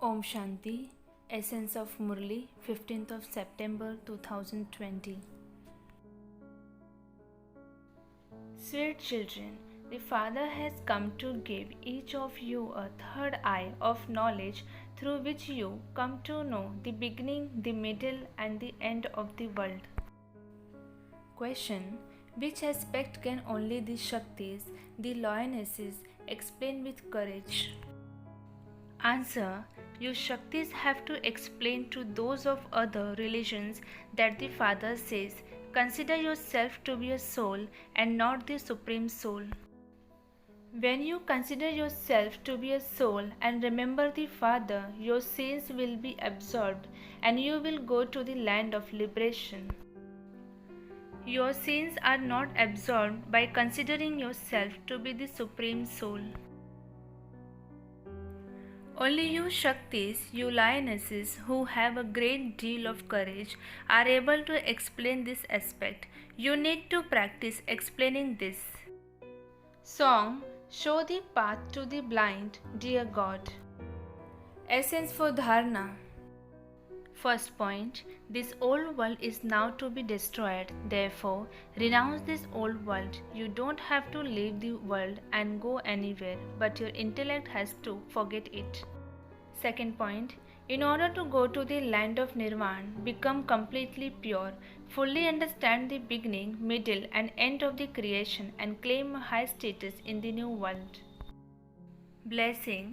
Om Shanti, Essence of Murli, 15th of September 2020. Sweet children, the Father has come to give each of you a third eye of knowledge through which you come to know the beginning, the middle, and the end of the world. Question: which aspect can only the Shaktis, the lionesses, explain with courage? Answer: you Shaktis have to explain to those of other religions that the Father says, consider yourself to be a soul and not the Supreme Soul. When you consider yourself to be a soul and remember the Father, your sins will be absorbed and you will go to the land of liberation. Your sins are not absorbed by considering yourself to be the Supreme Soul. Only you Shaktis, you lionesses who have a great deal of courage, are able to explain this aspect. You need to practice explaining this. Song: Show the path to the blind, dear God. Essence for Dharana. First point: this old world is now to be destroyed. Therefore, renounce this old world. You don't have to leave the world and go anywhere, but your intellect has to forget it. Second point: in order to go to the land of Nirvana, become completely pure, fully understand the beginning, middle, and end of the creation, and claim a high status in the new world. Blessing: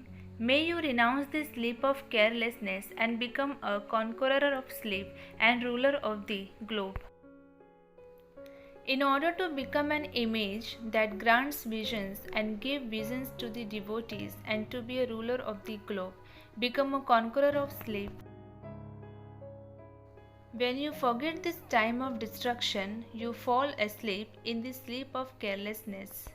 may you renounce the sleep of carelessness and become a conqueror of sleep and ruler of the globe. In order to become an image that grants visions and give visions to the devotees and to be a ruler of the globe, become a conqueror of sleep. When you forget this time of destruction, you fall asleep in the sleep of carelessness.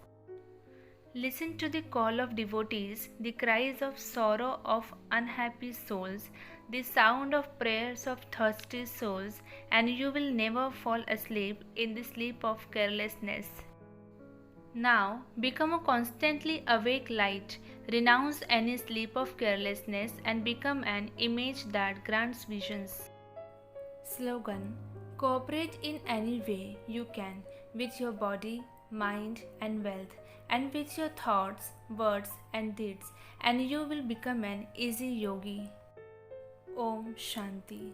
Listen to the call of devotees, the cries of sorrow of unhappy souls, the sound of prayers of thirsty souls, and you will never fall asleep in the sleep of carelessness. Now, become a constantly awake light, renounce any sleep of carelessness, and become an image that grants visions. Slogan: cooperate in any way you can with your body, mind, and wealth, and with your thoughts, words, and deeds, and you will become an easy yogi. Om Shanti.